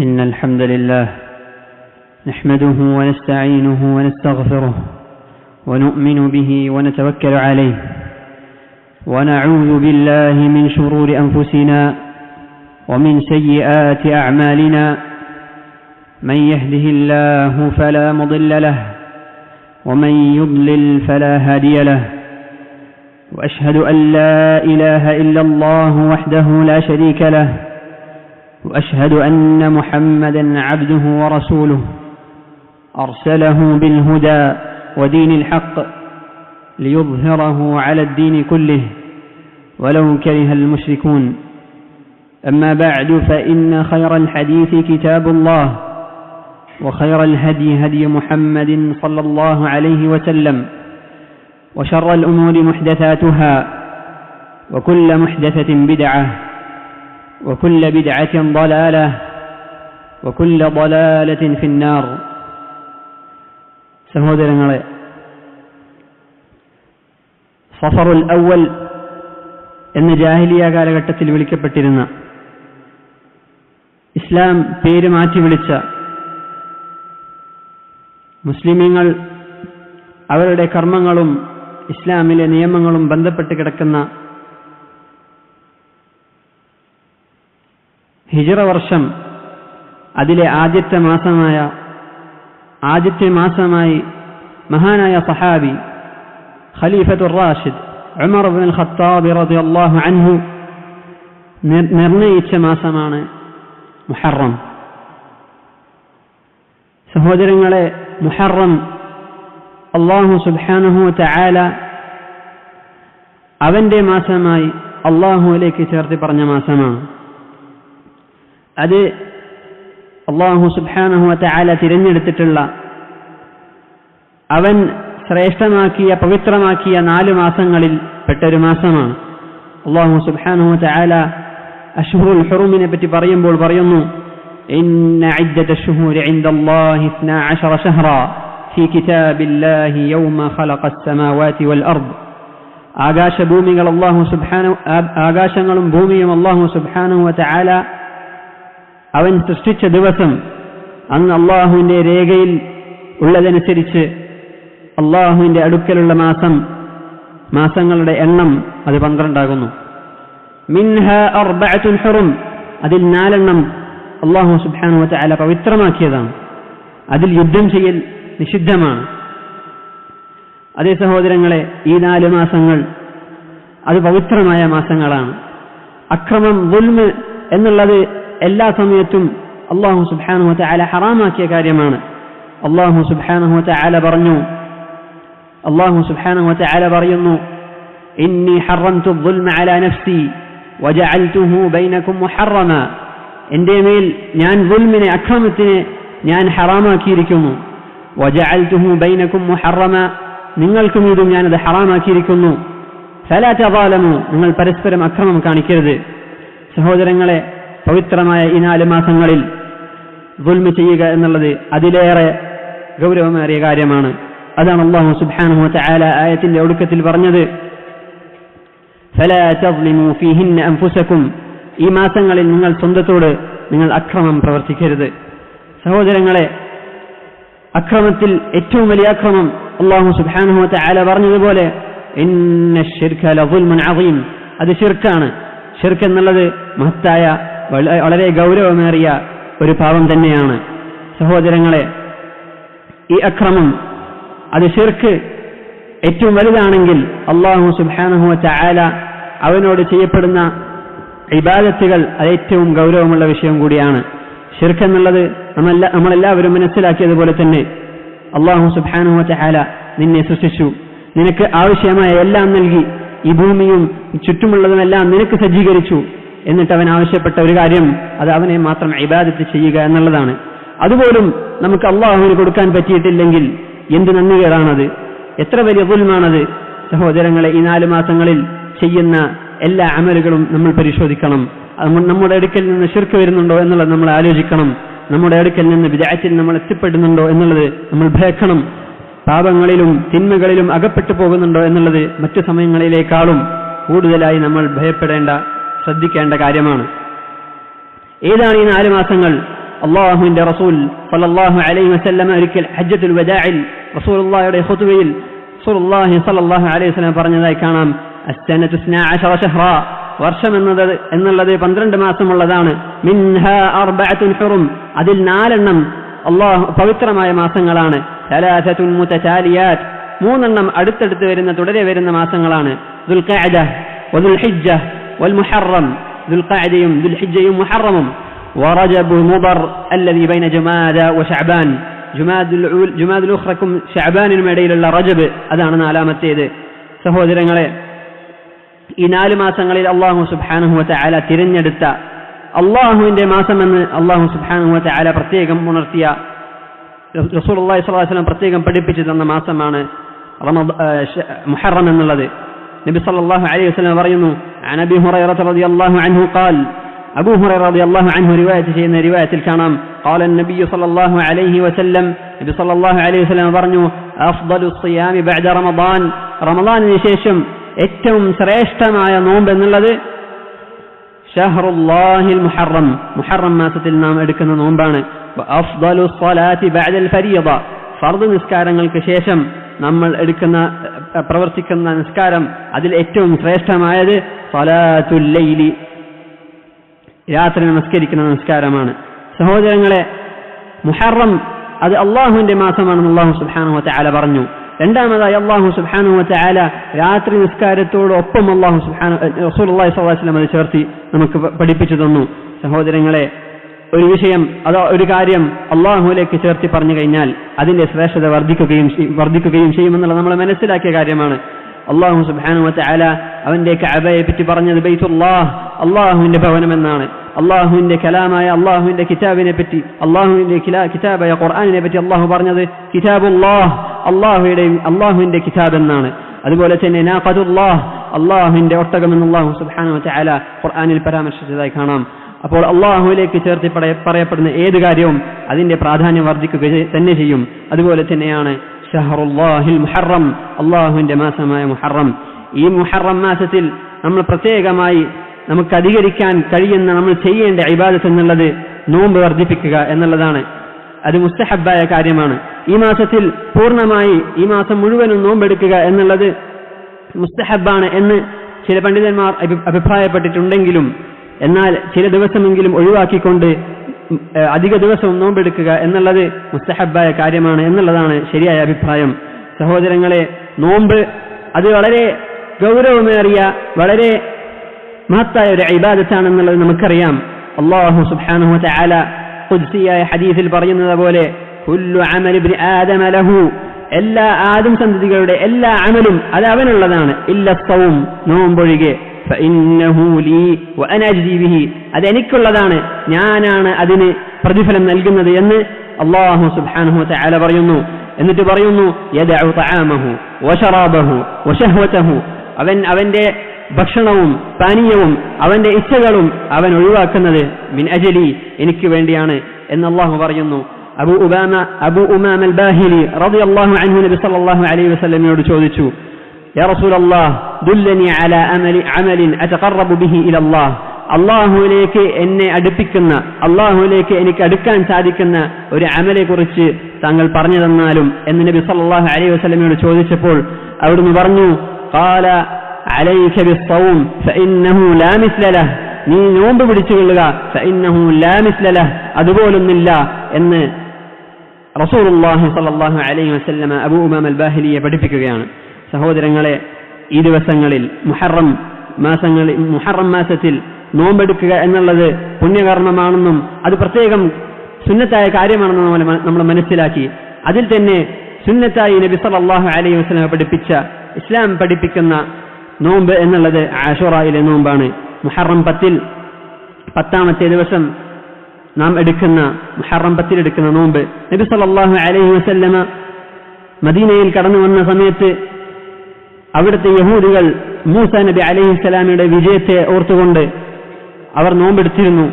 إن الحمد لله نحمده ونستعينه ونستغفره ونؤمن به ونتوكل عليه ونعوذ بالله من شرور أنفسنا ومن سيئات أعمالنا من يهده الله فلا مضل له ومن يضلل فلا هادي له وأشهد أن لا إله إلا الله وحده لا شريك له وأشهد أن محمدا عبده ورسوله أرسله بالهدى ودين الحق ليظهره على الدين كله ولو كره المشركون أما بعد فإن خير الحديث كتاب الله وخير الهدي هدي محمد صلى الله عليه وسلم وشر الأمور محدثاتها وكل محدثة بدعة وكل بدعة ضلالة وكل ضلالة في النار. സഹോദരങ്ങളെ, സഫറുൽ അവൽ എന്ന ജാഹിലിയ കാലഘട്ടത്തിൽ വിളിക്കപ്പെട്ടിരുന്ന, ഇസ്ലാം പേര് മാറ്റി വിളിച്ച മുസ്ലിമീങ്ങൾ അവരുടെ കർമ്മങ്ങളും ഇസ്ലാമിലെ നിയമങ്ങളും ബന്ധപ്പെട്ട് കിടക്കുന്ന ഹിജ്റ വർഷം, അതിലെ ആദ്യത്തെ മാസമായി മഹാനായ സഹാബി ഖലീഫത്തുർ റാഷിദ് ഉമർ ഇബ്നുൽ ഖത്താബ് റളിയല്ലാഹു അൻഹു നിർണയിച്ച മാസമാണ് മുഹറം. സഹോദരങ്ങളെ, മുഹറം അല്ലാഹു സുബ്ഹാനഹു വ തആല അവന്റെ മാസമായി അല്ലാഹുവിലേക്ക് ചേർത്ത് പറഞ്ഞ മാസമാണ്. അത് അല്ലാഹു സുബ്ഹാനഹു വ തആല തിരഞ്ഞെടുത്തിട്ടുള്ള, അവൻ ശ്രേഷ്ഠമാക്കിയ, പവിത്രമാക്കിയ 4 മാസങ്ങളിൽ പെട്ടൊരു മാസമാണ്. അല്ലാഹു സുബ്ഹാനഹു വ തആല അശ്ഹുറുൽ ഹുറൂമിനെ പറ്റി പറയുമ്പോൾ പറയുന്നു, ഇന്ന ഇദ്ദത്തശ് ശുഹൂരി ഇൻദല്ലാഹി 12 ശഹ്റാ ഫീ കിതാബില്ലാഹി യൗമ ഖലഖസ് സമാവാതി വൽ അർദ്. ആകാശങ്ങളും ഭൂമിയും അല്ലാഹു സുബ്ഹാനഹു വ തആല അവൻ സൃഷ്ടിച്ച ദിവസം, അന്ന് അള്ളാഹുവിന്റെ രേഖയിൽ ഉള്ളതനുസരിച്ച് അള്ളാഹുവിന്റെ അടുക്കലുള്ള മാസങ്ങളുടെ എണ്ണം അത് 12 ആകുന്നു. മിൻഹാ അർബഅത്തുൻ ഹുറും, അതിൽ 4 അള്ളാഹു സുബ്ഹാനഹു വ തആല പവിത്രമാക്കിയതാണ്. അതിൽ യുദ്ധം ചെയ്യൽ നിഷിദ്ധമാണ്. അതേ സഹോദരങ്ങളെ, ഈ 4 മാസങ്ങൾ അത് പവിത്രമായ മാസങ്ങളാണ്. അക്രമം, ദുൽമ് എന്നുള്ളത് എല്ലാ സമയത്തും അല്ലാഹു സുബ്ഹാനഹു വ തആല ഹറാമാക്കിയ കാര്യമാണ്. അല്ലാഹു സുബ്ഹാനഹു വ തആല പറയുന്നു, ഇന്നി ഹറംതു ദുൽമ അലാ നഫ്സി വജഅൽതുഹു ബൈനകും മുഹറമ. എൻ്റെ മേൽ ഞാൻ ദുൽമിനെ, അക്രമത്തിനെ ഞാൻ ഹറാമാക്കിയിരിക്കുന്നു. വജഅൽതുഹു ബൈനകും മുഹറമ, നിങ്ങൾക്കും ഇതും ഞാനത് ഹറാമാക്കിയിരിക്കുന്നു. ഫലാ തദാലമു, നിങ്ങൾ പരസ്പരം അക്രമം കാണിക്കരുത്. സഹോദരങ്ങളെ, പവിത്രമായ ഈ 4 മാസങ്ങളിൽ ദുൽമ ചെയ്യുക എന്നുള്ളത് അതിലേറെ ഗൗരവമേറിയ കാര്യമാണ്. അതാണ് അല്ലാഹു സുബ്ഹാനഹു വ തആല ആയത്തിന്റെ ഒടുക്കത്തിൽ പറഞ്ഞത്, ഫലാ തദ്ലിമു ഫീഹിന്ന അൻഫുസകും. ഈ മാസങ്ങളിൽ നിങ്ങൾ സ്വന്തത്തോട് നിങ്ങൾ അക്രമം പ്രവർത്തിക്കരുത്. സഹോദരങ്ങളെ, അക്രമത്തിൽ ഏറ്റവും വലിയ അക്രമം അല്ലാഹു സുബ്ഹാനഹു വ തആല പറഞ്ഞതുപോലെ ഇന്നശ്ശിർക ലദുൽമുൻ അദീം, അത് ശിർക്കാണ്. ശിർക്ക് എന്നുള്ളത് മഹത്തായ, വളരെ ഗൗരവമേറിയ ഒരു പാപം തന്നെയാണ്. സഹോദരങ്ങളെ, ഈ അക്രമം, അത് ശിർക്ക് ഏറ്റവും വലുതാണെങ്കിൽ അല്ലാഹു സുബ്ഹാനഹു വ തആല അവനോട് ചെയ്യപ്പെടുന്ന ഇബാദത്തുകൾ അത് ഏറ്റവും ഗൗരവമുള്ള വിഷയം കൂടിയാണ്. ശിർക്ക് എന്നുള്ളത് നമ്മളെല്ലാവരും മനസ്സിലാക്കിയതുപോലെ തന്നെ അല്ലാഹു സുബ്ഹാനഹു വ തആല നിന്നെ സൃഷ്ടിച്ചു, നിനക്ക് ആവശ്യമായ എല്ലാം നൽകി, ഈ ഭൂമിയും ചുറ്റുമുള്ളതുമെല്ലാം നിനക്ക് സജ്ജീകരിച്ചു. എന്നിട്ട് അവൻ ആവശ്യപ്പെട്ട ഒരു കാര്യം, അത് അവനെ മാത്രം ഇബാദത്ത് ചെയ്യുക എന്നുള്ളതാണ്. അതുപോലും നമുക്ക് അല്ലാഹുവിന് കൊടുക്കാൻ പറ്റിയിട്ടില്ലെങ്കിൽ എന്ത് നന്ദികേടാണത്, എത്ര വലിയ ദുൽമാണത്. സഹോദരങ്ങളെ, ഈ 4 മാസങ്ങളിൽ ചെയ്യുന്ന എല്ലാ അമലുകളും നമ്മൾ പരിശോധിക്കണം. നമ്മുടെ അടുക്കൽ നിന്ന് ശിർക്ക് വരുന്നുണ്ടോ എന്നുള്ളത് നമ്മൾ ആലോചിക്കണം. നമ്മുടെ അടുക്കൽ നിന്ന് ബിദ്അത്തിൽ നമ്മൾ എത്തിപ്പെടുന്നുണ്ടോ എന്നുള്ളത് നമ്മൾ ഭയക്കണം. പാപങ്ങളിലും തിന്മകളിലും അകപ്പെട്ടു പോകുന്നുണ്ടോ എന്നുള്ളത് മറ്റു സമയങ്ങളിലേക്കാളും കൂടുതലായി നമ്മൾ ഭയപ്പെടേണ്ട, ശ്രദ്ധിക്കേണ്ട കാര്യമാണ്. ഏതാണ് ഈ 4 മാസങ്ങൾ? അല്ലാഹുവിന്റെ റസൂൽ സല്ലല്ലാഹു അലൈഹി വസല്ലം ഒരിക്കൽ ഹജ്ജത്തുൽ വദാഇൽ റസൂലുള്ളാഹിയുടെ ഖുതുബയിൽ റസൂലുള്ളാഹി സല്ലല്ലാഹു അലൈഹി വസല്ലം പറഞ്ഞതായി കാണാം, അസ്സനതു 12 ശഹ്റാ, വർഷം എന്നുള്ളത് 12 മാസമുള്ളതാണ്. മിൻഹാ അർബഅത്തുൻ ഹുറും, അതിൽ 4 അല്ലാഹു പവിത്രമായ മാസങ്ങളാണ്. സലാസത്തുൻ മുതതാലിയാത്ത്, 3 അടുത്തടുത്ത് വരുന്ന തുടരെ വരുന്ന മാസങ്ങളാണ്. ദുൽഖഅദ വദുൽഹിജ്ജ വൽമുഹറം, ദുൽഖഅദയും ദുൽഹിജ്ജയും മുഹറമും. വറജബ് മുദർ അല്ലദീ ബൈന ജുമാദ വശഅബാൻ, ജുമാദുൽ ഉഖ്റക്കും ശഅബാനിനും ഇടയിലുള്ള റജബ്, അതാണ് 4ാമത്തേത്. സഹോദരങ്ങളെ, ഈ 4 മാസങ്ങളിൽ അല്ലാഹു സുബ്ഹാനഹു വ തആല തിരഞ്ഞെടുത്ത അല്ലാഹുവിന്റെ മാസമെന്ന് അല്ലാഹു സുബ്ഹാനഹു വ തആല പ്രത്യേകം ഉണർത്തിയ, റസൂലുള്ളാഹി സ്വല്ലല്ലാഹു അലൈഹി വസല്ലം പ്രത്യേകം പഠിപ്പിച്ചു തന്ന മാസമാണ് മുഹറം എന്നുള്ളത്. നബി സല്ലല്ലാഹു അലൈഹി വസല്ലം പറയുന്നു, അൻ അബീ ഹുറൈറ റളിയല്ലാഹു അൻഹു ഖാൽ, അബൂ ഹുറൈറ റളിയല്ലാഹു അൻഹു റിവായത്ത് ചെയ്യുന്ന റിവായത്തിൽ കാണാം, ഖാല നബി സല്ലല്ലാഹു അലൈഹി വസല്ലം, നബി സല്ലല്ലാഹു അലൈഹി വസല്ലം പറഞ്ഞു, അഫ്ദലു സിയാമി ബഅദ റമദാൻ, റമദാനിന് ശേഷം ഏറ്റവും ശ്രേഷ്ഠമായ നോമ്പ് എന്നുള്ളത് ഷഹ്റുല്ലാഹിൽ മുഹറം, മുഹറം മാസത്തിൽ നാം എടുക്കുന്ന നോമ്പാണ്. അഫ്ദലു സ്വലാത്തി ബഅദൽ ഫരീദ, ഫർദ് നിസ്കാരങ്ങൾക്ക് ശേഷം നമ്മൾ പ്രവർത്തിക്കുന്ന നിസ്കാരം അതിൽ ഏറ്റവും ശ്രേഷ്ഠമായത് സ്വലാത്തുൽ ലൈലി, രാത്രി നമസ്കരിക്കുന്ന നിസ്കാരമാണ്. സഹോദരങ്ങളെ, മുഹറം അത് അല്ലാഹുവിന്റെ മാസമാണെന്ന് അല്ലാഹു സുബ്ഹാനഹു വ തആല പറഞ്ഞു. രണ്ടാമതായി അല്ലാഹു സുബ്ഹാനഹു വ തആല രാത്രി നിസ്കാരത്തോടൊപ്പം അല്ലാഹു സുബ്ഹാനഹു റസൂലുള്ളാഹി സ്വല്ലല്ലാഹു അലൈഹി വസല്ലം അത് ചേർത്തി നമുക്ക് പഠിപ്പിച്ചു തന്നു. സഹോദരങ്ങളെ, ഒരു കാര്യം അല്ലാഹുവിലേക്ക് ചേർത്തി പറഞ്ഞു കഴിഞ്ഞാൽ അതിന്റെ ശ്രേഷ്ഠത വർദ്ധിക്കുകയും ചെയ്യുമെന്നുള്ളത് നമ്മൾ മനസ്സിലാക്കിയ കാര്യമാണ്. അല്ലാഹു സുബ്ഹാനഹു വ തആല അവന്റെ കഅബയെ പറ്റി പറഞ്ഞത് ബൈത്തുല്ലാഹ്, അല്ലാഹുവിന്റെ ഭവനമെന്നാണ്. അല്ലാഹുവിന്റെ കലാമായ അല്ലാഹുവിന്റെ കിതാബിനെ പറ്റി, അല്ലാഹുവിന്റെ കിതാബായ ഖുർആനിനെ പറ്റി അല്ലാഹു പറഞ്ഞത് കിതാബുല്ലാഹ്, അല്ലാഹുവിന്റെ കിതാബ് എന്നാണ്. അതുപോലെ തന്നെ നാഖതുല്ലാഹ്, അല്ലാഹുവിന്റെ ഒട്ടകമെന്ന് അല്ലാഹു സുബ്ഹാനഹു വ തആല ഖുർആനിൽ പരാമർശിച്ചതായി കാണാം. അപ്പോൾ അല്ലാഹുവിലേക്ക് ചേർത്ത് പറയപ്പെടുന്ന ഏത് കാര്യവും അതിന്റെ പ്രാധാന്യം വർദ്ധിക്കുക തന്നെ ചെയ്യും. അതുപോലെ തന്നെയാണ് ഷഹ്റുല്ലാഹിൽ മുഹറം, അല്ലാഹുവിന്റെ മാസമായ മുഹറം. ഈ മുഹറം മാസത്തിൽ നമ്മൾ പ്രത്യേകമായി നമുക്ക് അധികരിക്കാൻ കഴിയുന്ന, നമ്മൾ ചെയ്യേണ്ട ഇബാദത്ത് എന്നുള്ളത് നോമ്പ് വർദ്ധിപ്പിക്കുക എന്നുള്ളതാണ്. അത് മുസ്തഹബായ കാര്യമാണ്. ഈ മാസത്തിൽ പൂർണ്ണമായി ഈ മാസം മുഴുവനും നോമ്പെടുക്കുക എന്നുള്ളത് മുസ്തഹബാണ് എന്ന് ചില പണ്ഡിതന്മാർ അഭിപ്രായപ്പെട്ടിട്ടുണ്ടെങ്കിലും, എന്നാൽ ചില ദിവസമെങ്കിലും ഒഴിവാക്കിക്കൊണ്ട് അധിക ദിവസവും നോമ്പെടുക്കുക എന്നുള്ളത് മുസ്തഹബായ കാര്യമാണ് എന്നുള്ളതാണ് ശരിയായ അഭിപ്രായം. സഹോദരങ്ങളെ, നോമ്പ് അത് വളരെ ഗൗരവമേറിയ, വളരെ മഹത്തായ ഒരു ഇബാദത്താണെന്നുള്ളത് നമുക്കറിയാം. അല്ലാഹു സുബ്ഹാനഹു വ തആല ഖുദ്സിയായ ഹദീസിൽ പറയുന്നത് പോലെ, കുല്ലു അമലി ഇബ്നി ആദമ ലഹു, എല്ലാ ആദം സന്തതികളുടെ എല്ലാ അമലും അത് അവനുള്ളതാണ്, ഇല്ല സൗം, നോമ്പൊഴികെ. ഫഇന്നഹു ലീ വഅന അജ്സി ബിഹി, അത് എനിക്കുള്ളതാണ്, ഞാനാണ് അതിന് പ്രതിഫലം നൽകുന്നത് എന്ന് അല്ലാഹു സുബ്ഹാനഹു വ തആല പറയുന്നു. എന്നിട്ട് പറയുന്നു, യദഉ തആമഹു വശറാബഹു വശഹ്വതഹു, അവന്റെ ഭക്ഷണവും പാനീയവും അവന്റെ ഇച്ഛകളും അവൻ ഒഴിവാക്കുന്നത് മിൻ അജ്ലി, എനിക്ക് വേണ്ടിയാണ് എന്ന് അല്ലാഹു പറയുന്നു. അബൂ ഉമാമ അൽ ബാഹിലി റളിയല്ലാഹു അൻഹു നബി സല്ലല്ലാഹു അലൈഹി വസല്ലമയോട് ചോദിച്ചു, യാ റസൂലല്ലാഹ് ദുല്ലനി അലാ അമലിൻ അതഖറബു ബിഹി ഇലല്ലാഹ്, അല്ലാഹുവിലേക്ക് എന്നെ അടുപ്പിക്കുന്ന, അല്ലാഹുവിലേക്ക് എനിക്ക് അടുക്കാൻ സാധിക്കുന്ന ഒരു അമലെ കുറിച്ച് താങ്കൾ പറഞ്ഞു തന്നാലും എന്ന് നബി സല്ലല്ലാഹു അലൈഹി വസല്ലമയോട് ചോദിച്ചപ്പോൾ അവിടുന്ന് പറഞ്ഞു, ഖാല അലൈക ബിസ്സൗം ഫഇന്നഹു ലാ മിസ്ല ലഹ്, നീ നോമ്പ് പിടിച്ചുകൊള്ളുക, ഫഇന്നഹു ലാ മിസ്ല ലഹ്, അതുപോലൊന്നില്ല എന്ന് റസൂലുള്ളാഹി സ്വല്ലല്ലാഹു അലൈഹി വസല്ലമ അബൂ ഉമാമ അൽ ബാഹിലിയെ പഠിപ്പിക്കുകയാണ്. സഹോദരങ്ങളെ, ഈ ദിവസങ്ങളിൽ മുഹറം മാസത്തിൽ നോമ്പെടുക്കുക എന്നുള്ളത് പുണ്യകർമ്മമാണെന്നും അത് പ്രത്യേകം സുന്നത്തായ കാര്യമാണെന്നും നമ്മൾ മനസ്സിലാക്കി. അതിൽ തന്നെ സുന്നത്തായി നബി സല്ലല്ലാഹു അലൈഹി വസല്ലം പഠിപ്പിച്ച, ഇസ്ലാം പഠിപ്പിക്കുന്ന നോമ്പ് എന്നുള്ളത് ആശുറയിലെ നോമ്പാണ്. മുഹറം 10ാമത്തെ ദിവസം നാം എടുക്കുന്ന, മുഹറം 10 എടുക്കുന്ന നോമ്പ്, നബി സല്ലല്ലാഹു അലൈഹി വസല്ലമ മദീനയിൽ കടന്നു വന്ന സമയത്ത് അവിടുത്തെ യഹൂദികൾ മൂസാ നബി അലൈഹിസ്സലാമിയുടെ വിജയത്തെ ഓർത്തുകൊണ്ട് അവർ നോമ്പെടുത്തിരുന്നു.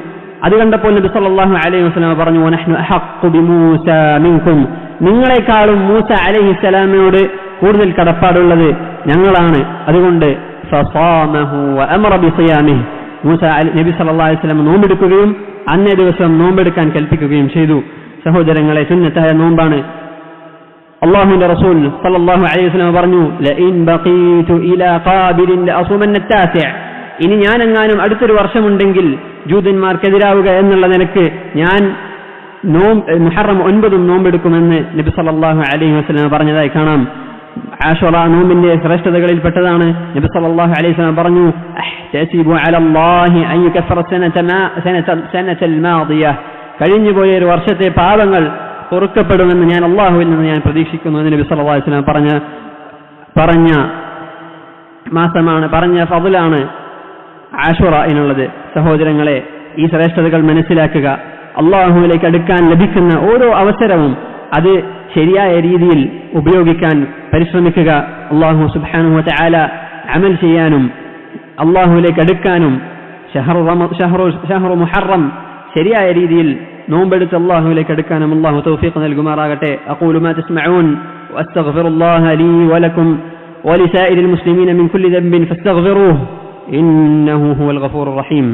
അത് കണ്ടപ്പോൾ നബി സല്ലല്ലാഹു അലൈഹി വസല്ലം പറഞ്ഞു, വനഹ്നു അഹഖു ബിമൂസാ മിൻകും, നിങ്ങളെക്കാളും മൂസ അലൈഹിസ്സലാമിനോട് കൂടുതൽ കടപ്പാടുള്ളത് ഞങ്ങളാണ്. അതുകൊണ്ട് ഫസാമഹു വഅമറ ബിസിയാമിഹി, മൂസ നബി സല്ലല്ലാഹു അലൈഹി വസല്ലം നോമ്പെടുക്കുകയും അന്നേ ദിവസം നോമ്പെടുക്കാൻ കൽപ്പിക്കുകയും ചെയ്തു. സഹോദരങ്ങളെ, സുന്നത്തായ നോമ്പാണ്. അല്ലാഹുവിന്റെ റസൂൽ സല്ലല്ലാഹു അലൈഹി വസല്ലം പറഞ്ഞു, ലഇൻ ബഖീതു ഇലാ ഖാബിലിൻ ലഅസുമന്ന അത്താസിഅ, ഇനി ഞാനെങ്ങാനും അടുത്തൊരു വർഷമുണ്ടെങ്കിൽ ജൂതന്മാർക്കെതിരാവുക എന്നുള്ള നിലക്ക് ഞാൻ മുഹറം 9 നോമ്പെടുക്കുമെന്ന് നബി സല്ലല്ലാഹു അലൈഹി വസല്ലം പറഞ്ഞതായി കാണാം. ആശുറ നോമ്പിന്റെ ശ്രേഷ്ഠതകളിൽപ്പെട്ടതാണ്. നബി സല്ലല്ലാഹു അലൈഹി വസല്ലം പറഞ്ഞു, അഹ്തസിബു അലല്ലാഹി അൻ യുകഫിറ സനതൽ മാദിയ, കഴിഞ്ഞുപോയ ഒരു വർഷത്തെ പാപങ്ങൾ പൊറുക്കപ്പെടുമെന്ന് ഞാൻ അല്ലാഹുവിൽ നിന്ന് ഞാൻ പ്രതീക്ഷിക്കുന്നു എന്ന് നബി സല്ലല്ലാഹു അലൈഹി വസല്ലം പറഞ്ഞ മാസമാണ്, പറഞ്ഞ ഫضലാണ് ആശുറ എന്നുള്ളത്. സഹോദരങ്ങളെ, ഈ ശ്രേഷ്ഠതകൾ മനസ്സിലാക്കുക. അല്ലാഹുവിലേക്ക് അടുക്കാൻ ലഭിക്കുന്ന ഓരോ അവസരവും അത് ശരിയായ രീതിയിൽ ഉപയോഗിക്കാൻ പരിശ്രമിക്കുക. അല്ലാഹു സുബ്ഹാനഹു വ തആല അമൽ ചെയ്യാനും അല്ലാഹുവിലേക്ക് അടുക്കാനും ഷഹ്റു മുഹറം ശരിയായ രീതിയിൽ നോമ്പെടുത്ത് അല്ലാഹുവിലേക്ക് അടുക്കാനും അല്ലാഹു തൗഫീഖ് നൽകുമാറാകട്ടെ. അഖൂലു മാ തസ്മഊൻ വഅസ്തഗ്ഫിറുല്ലാഹ ലീ വലക്കും വലിസായിരിൽ മുസ്ലിമീന മിൻ കുല്ലി ദംബിൻ ഫസ്തഗ്ഫിറൂഹു ഇന്നഹു ഹുവൽ ഗഫൂറുർ റഹീം.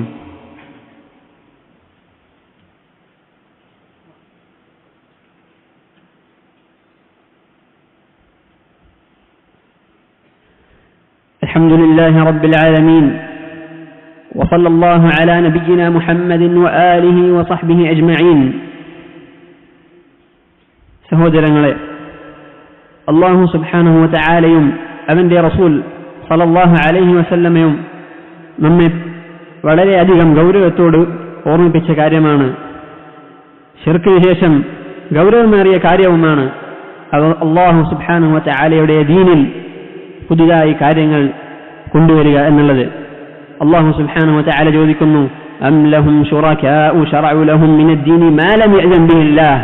الحمد لله رب العالمين وصلى الله على نبينا محمد وآله وصحبه أجمعين. സഹോദരങ്ങളെ, അല്ലാഹു സുബ്ഹാനഹു വ തആലയും അവന്റെ റസൂൽ സല്ലല്ലാഹു അലൈഹി വസല്ലമയും നമ്മെ വളരെയധികം ഗൗരവത്തോട് ഓർമ്മിപ്പിച്ച കാര്യമാണ്. ശിർക്കിന് ശേഷം ഗൗരവമേറിയ കാര്യവുമാണ് അല്ലാഹു സുബ്ഹാനഹു വ തആലയുടെ ദീനിൽ പുതിയതായി കാര്യങ്ങൾ കൊണ്ടുവരിക എന്നുള്ളത്. അല്ലാഹു സുബ്ഹാനഹു വ തആല ചോദിക്കുന്നു, അം ലഹും ശുറകാഉ ശറഉ ലഹും മിനദ്ദീനി മാ ലം യഅ്സൻ ബിഹില്ലാഹ്.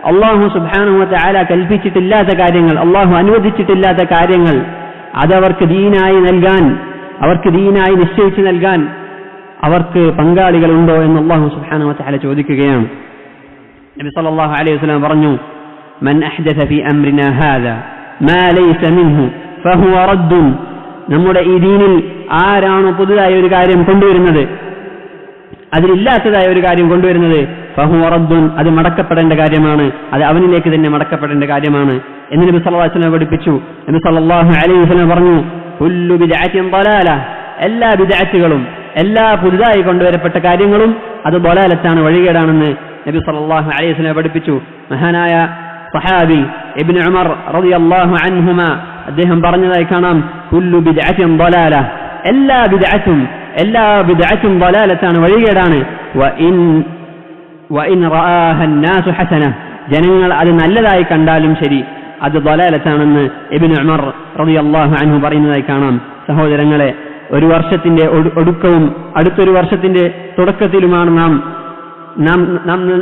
അല്ലാഹു സുബ്ഹാനഹു വ തആല കൽപ്പിച്ചിട്ടില്ലാത്ത കാര്യങ്ങൾ, അല്ലാഹു അനുവദിച്ചിട്ടില്ലാത്ത കാര്യങ്ങൾ അതവർക്ക് ദീനായി നൽകാൻ, അവർക്ക് ദീനായി നിശ്ചയിച്ചു നൽകാൻ അവർക്ക് പങ്കാളികളുണ്ടോ എന്ന് അല്ലാഹു സുബ്ഹാനഹു വ തആല ചോദിക്കുകയാണ്. നബി സല്ലല്ലാഹു അലൈഹി വസല്ലം പറഞ്ഞു, മൻ അഹ്ദസ ഫീ അംരിനാ ഹാദാ മാ ലൈസ മിൻഹു ഫഹുവ റദ്ദുൻ. നമ്മുടെ ഈ ദീനിൽ ആരാണോ പുതുതായ ഒരു കാര്യം കൊണ്ടുവരുന്നത്, അതിലില്ലാത്തതായ ഒരു കാര്യം കൊണ്ടുവരുന്നത്, ഫഹുവ റദ്ദുൻ, അത് മടക്കപ്പെടേണ്ട കാര്യമാണ്, അത് അവനിലേക്ക് തന്നെ മടക്കപ്പെടേണ്ട കാര്യമാണ് എന്ന് നബി സല്ലല്ലാഹു അലൈഹി വസല്ലം പഠിപ്പിച്ചു. നബി സല്ലല്ലാഹു അലൈഹി വസല്ലം പറഞ്ഞു, കുല്ലു ബിദ്അത്തിൻ ളലാല, എല്ലാ ബിദ്അത്തുകളും, എല്ലാ പുതുതായി കൊണ്ടുവരപ്പെട്ട കാര്യങ്ങളും അത് ളലാലത്താണ്, വഴികേടാണെന്ന് നബി സല്ലല്ലാഹു അലൈഹി വസല്ലം പഠിപ്പിച്ചു. മഹാനായ സഹാബി ഇബ്നു ഉമർ റളിയല്ലാഹു അൻഹുമ അദ്ദേഹം പറഞ്ഞതായി കാണാം, കുല്ലു ബിദ്അത്തിൻ ളലാല, എല്ലാ ബിദ്അത്തും ളലാലത്താണ്, വഴികേടാണ്. വഇൻ റആഹ الناس ഹസന, ജനങ്ങൾ അത് നല്ലതായി കണ്ടാലും ശരി അത് ളലാലത്താണെന്ന് ഇബ്നു ഉമർ റളിയല്ലാഹു അൻഹു പറയുന്നതായി കാണാം. സഹോദരങ്ങളെ, ഒരു വർഷത്തിന്റെ ഒടുക്കവും അടുത്തൊരു വർഷത്തിന്റെ തുടക്കത്തിലുമാണ്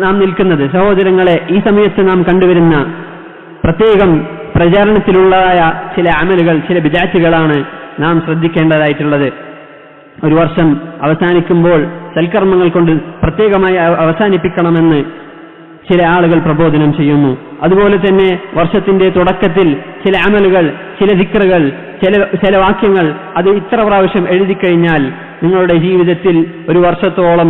നാം നിൽക്കുന്നത്. സഹോദരങ്ങളെ, ഈ സമയത്ത് നാം കണ്ടുവരുന്ന പ്രത്യേകം പ്രചാരണത്തിലുള്ളതായ ചില അമലുകൾ, ചില ബിദ്അത്തുകളാണ് നാം ശ്രദ്ധിക്കേണ്ടതായിട്ടുള്ളത്. ഒരു വർഷം അവസാനിക്കുമ്പോൾ സൽക്കർമ്മങ്ങൾ കൊണ്ട് പ്രത്യേകമായി അവസാനിപ്പിക്കണമെന്ന് ചില ആളുകൾ പ്രബോധനം ചെയ്യുന്നു. അതുപോലെ തന്നെ വർഷത്തിന്റെ തുടക്കത്തിൽ ചില അമലുകൾ, ചില ദിക്റുകൾ, ചില വാക്യങ്ങൾ അത് ഇത്ര പ്രാവശ്യം എഴുതി കഴിഞ്ഞാൽ നിങ്ങളുടെ ജീവിതത്തിൽ ഒരു വർഷത്തോളം,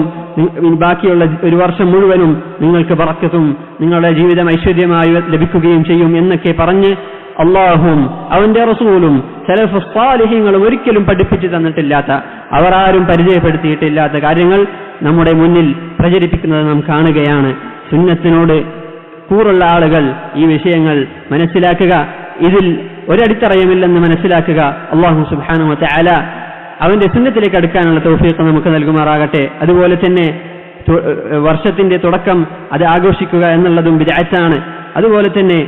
ബാക്കിയുള്ള ഒരു വർഷം മുഴുവനും നിങ്ങൾക്ക് ബറക്കത്തും നിങ്ങളുടെ ജീവിതം ഐശ്വര്യമായി ലഭിക്കുകയും ചെയ്യും എന്നൊക്കെ പറഞ്ഞ് അല്ലാഹുവും അവന്റെ റസൂലും സലഫ് സാലിഹീങ്ങളും ഒരിക്കലും പഠിപ്പിച്ചു തന്നിട്ടില്ലാത്ത, അവർ ആരും പരിചയപ്പെടുത്തിയിട്ടില്ലാത്ത കാര്യങ്ങൾ നമ്മുടെ മുന്നിൽ പ്രചരിപ്പിക്കുന്നത് നാം കാണുകയാണ്. സുന്നത്തിനോട് കൂറുള്ള ആളുകൾ ഈ വിഷയങ്ങൾ മനസ്സിലാക്കുക, ഇതിൽ ഒരടിത്തറയുമില്ലെന്ന് മനസ്സിലാക്കുക. അല്ലാഹു സുബ്ഹാനഹു വ തആല അവന്റെ സുന്നത്തിലേക്ക് അടുക്കാനുള്ള തൗഫീഖ് നമുക്ക് നൽകുമാറാകട്ടെ. അതുപോലെ തന്നെ വർഷത്തിന്റെ തുടക്കം അത് ആഘോഷിക്കുക എന്നുള്ളതും ബിദ്അത്താണ്. അതുപോലെ തന്നെ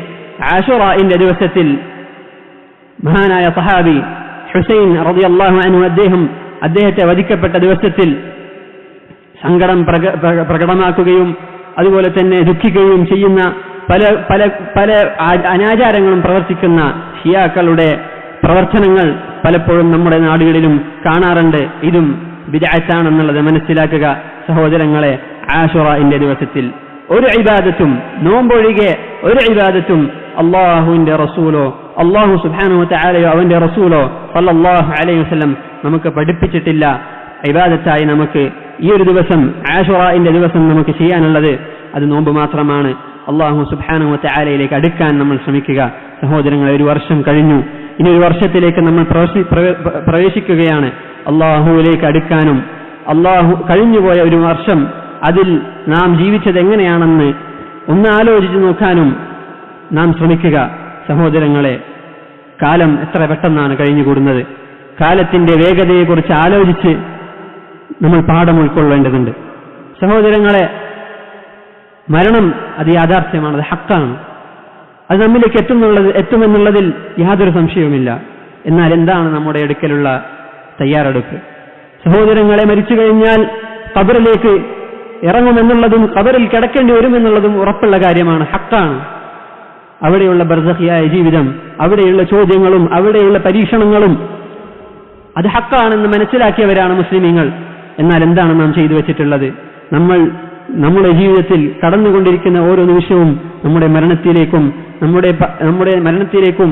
ആശുറാഇന്റെ ദിവസത്തിൽ മഹാനായ സഹാബി ഹുസൈൻ റളിയല്ലാഹു അൻഹു അദ്ദേഹത്തെ വധിക്കപ്പെട്ട ദിവസത്തിൽ സങ്കടം പ്രകടമാക്കുകയും അതുപോലെ തന്നെ ദുഃഖിക്കുകയും ചെയ്യുന്ന പല അനാചാരങ്ങളും പ്രവർത്തിക്കുന്ന ഷിയാക്കളുടെ പ്രവർത്തനങ്ങൾ പലപ്പോഴും നമ്മുടെ നാടുകളിലും കാണാറുണ്ട്. ഇതും ബിദ്അത്താണെന്നുള്ളത് മനസ്സിലാക്കുക. സഹോദരങ്ങളെ, ആശുറാഇന്റെ ദിവസത്തിൽ ഒരു ഇബാദത്തും, നോമ്പൊഴികെ ഒരു ഇബാദത്തും അല്ലാഹുവിന്റെ റസൂലോ അല്ലാഹു സുബ്ഹാനഹു വ തആലയോ അവന്റെ റസൂലോ സല്ലല്ലാഹു അലൈഹി വസല്ലം നമുക്ക് പഠിപ്പിച്ചിട്ടില്ല. ഇബാദത്തായി നമുക്ക് ഈ ഒരു ദിവസം ആശുറാഇന്റെ ദിവസം നമുക്ക് ചെയ്യാനുള്ളത് അത് നോമ്പ് മാത്രമാണ്. അല്ലാഹു സുബ്ഹാനഹു വ തആലയിലേക്ക് അടുക്കാൻ നമ്മൾ ശ്രമിക്കുക. സഹോദരങ്ങളെ, ഒരു വർഷം കഴിഞ്ഞു. ഇനി ഒരു വർഷത്തിലേക്ക് നമ്മൾ പ്രവേശിക്കുകയാണ്. അല്ലാഹുവിലേക്ക് അടുക്കാനും കഴിഞ്ഞുപോയ ഒരു വർഷം അതിൽ നാം ജീവിച്ചത് എങ്ങനെയാണെന്ന് ഒന്ന് ആലോചിച്ചു നോക്കാനും നാം ശ്രമിക്കുക. സഹോദരങ്ങളെ, കാലം എത്ര പെട്ടെന്നാണ് കഴിഞ്ഞുകൂടുന്നത്. കാലത്തിന്റെ വേഗതയെക്കുറിച്ച് ആലോചിച്ച് നമ്മൾ പാഠം ഉൾക്കൊള്ളേണ്ടതുണ്ട്. സഹോദരങ്ങളെ, മരണം അത് യാഥാർത്ഥ്യമാണ്, അത് ഹക്കാണ്. അത് നമ്മിലേക്ക് എത്തുമെന്നുള്ളതിൽ യാതൊരു സംശയവുമില്ല. എന്നാൽ എന്താണ് നമ്മുടെ അടുക്കലുള്ള തയ്യാറെടുപ്പ്? സഹോദരങ്ങളെ, മരിച്ചു കഴിഞ്ഞാൽ ഖബറിലേക്ക് ഇറങ്ങുമെന്നുള്ളതും ഖബറിൽ കിടക്കേണ്ടി വരുമെന്നുള്ളതും ഉറപ്പുള്ള കാര്യമാണ്, ഹക്കാണ്. അവിടെയുള്ള ബർസഖിയായ ജീവിതം, അവിടെയുള്ള ചോദ്യങ്ങളും അവിടെയുള്ള പരീക്ഷണങ്ങളും അത് ഹക്കാണെന്ന് മനസ്സിലാക്കിയവരാണ് മുസ്ലിമീങ്ങൾ. എന്നാൽ എന്താണ് നാം ചെയ്തു വെച്ചിട്ടുള്ളത്? നമ്മുടെ ജീവിതത്തിൽ കടന്നുകൊണ്ടിരിക്കുന്ന ഓരോ നിമിഷവും നമ്മുടെ മരണത്തിലേക്കും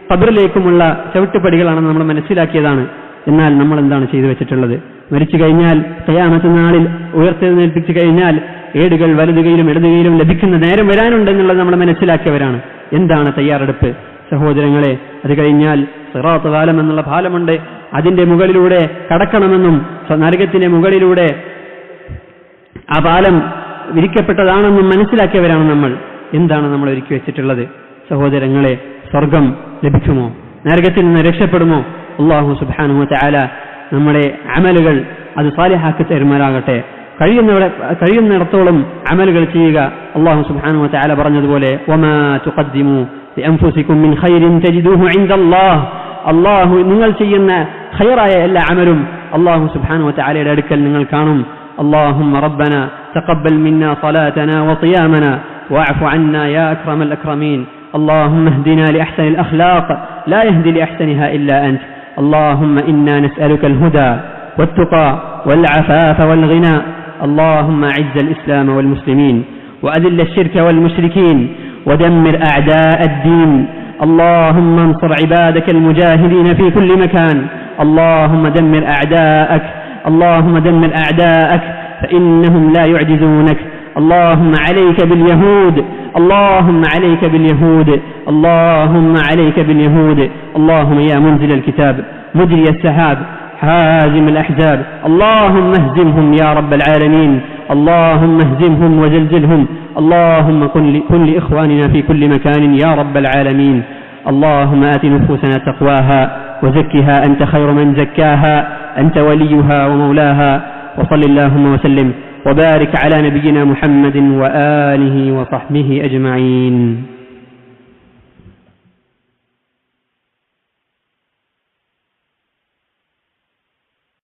ഖബറിലേക്കുമുള്ള ചവിട്ടുപടികളാണെന്ന് നമ്മൾ മനസ്സിലാക്കിയതാണ്. എന്നാൽ നമ്മൾ എന്താണ് ചെയ്തു വെച്ചിട്ടുള്ളത്? മരിച്ചു കഴിഞ്ഞാൽ ഖിയാമത്ത് നാളിൽ ഉയർത്തെഴുന്നേൽപ്പിച്ചു കഴിഞ്ഞാൽ ഏടുകൾ വലതുകയിലും ഇടതുകയിലും ലഭിക്കുന്ന നേരം വരാനുണ്ടെന്നുള്ളത് നമ്മൾ മനസ്സിലാക്കിയവരാണ്. എന്താണ് തയ്യാറെടുപ്പ്? സഹോദരങ്ങളെ, അത് കഴിഞ്ഞാൽ സിറാത്ത് പാലം എന്നുള്ള പാലമുണ്ട്. അതിന്റെ മുകളിലൂടെ കടക്കണമെന്നും നരകത്തിന്റെ മുകളിലൂടെ ആ പാലം വിരിക്കപ്പെട്ടതാണെന്നും മനസ്സിലാക്കിയവരാണ് നമ്മൾ. എന്താണ് നമ്മൾ ഒരുക്കി വെച്ചിട്ടുള്ളത്? സഹോദരങ്ങളെ, സ്വർഗം ലഭിക്കുമോ? നരകത്തിൽ നിന്ന് രക്ഷപ്പെടുമോ? അല്ലാഹു സുബ്ഹാനഹു വ തആല നമ്മുടെ അമലുകൾ അത് സാലിഹാക്കി തരുമാറാകട്ടെ. കഴിയുന്നിടത്തോളം അമലുകൾ ചെയ്യുക. അല്ലാഹു സുബ്ഹാനഹു വ തആല പറഞ്ഞതുപോലെ, വമാ തുഖദ്ദിമു ലിഅൻഫുസികും മിൻ ഖൈരിൻ തജിദൂഹു ഇൻദല്ലാഹ്. അല്ലാഹു നിങ്ങൾ ചെയ്യുന്ന ഖൈറായ എല്ലാ അമലും അല്ലാഹു സുബ്ഹാനഹു വ തആലയുടെ അടുക്കൽ നിങ്ങൾ കാണും. اللهم ربنا تقبل منا صلاتنا وصيامنا واعف عنا يا أكرم الأكرمين. اللهم اهدنا لأحسن الأخلاق لا يهدي لأحسنها إلا أنت. اللهم إنا نسألك الهدى والتقى والعفاف والغنى. اللهم أعز الإسلام والمسلمين وأذل الشرك والمشركين ودمر أعداء الدين. اللهم انصر عبادك المجاهدين في كل مكان. اللهم دمر أعداءك فإنهم لا يعجزونك. اللهم عليك باليهود. اللهم عليك باليهود. اللهم يا منزل الكتاب مجري السحاب هازم الأحزاب. اللهم اهزمهم يا رب العالمين. اللهم اهزمهم وزلزلهم. اللهم كن لإخواننا في كل مكان يا رب العالمين. اللهم آت نفوسنا تقواها وزكها أنت خير من زكاها أنت وليها ومولاها. وصل اللهم وسلم وبارك على نبينا محمد وآله وصحبه أجمعين.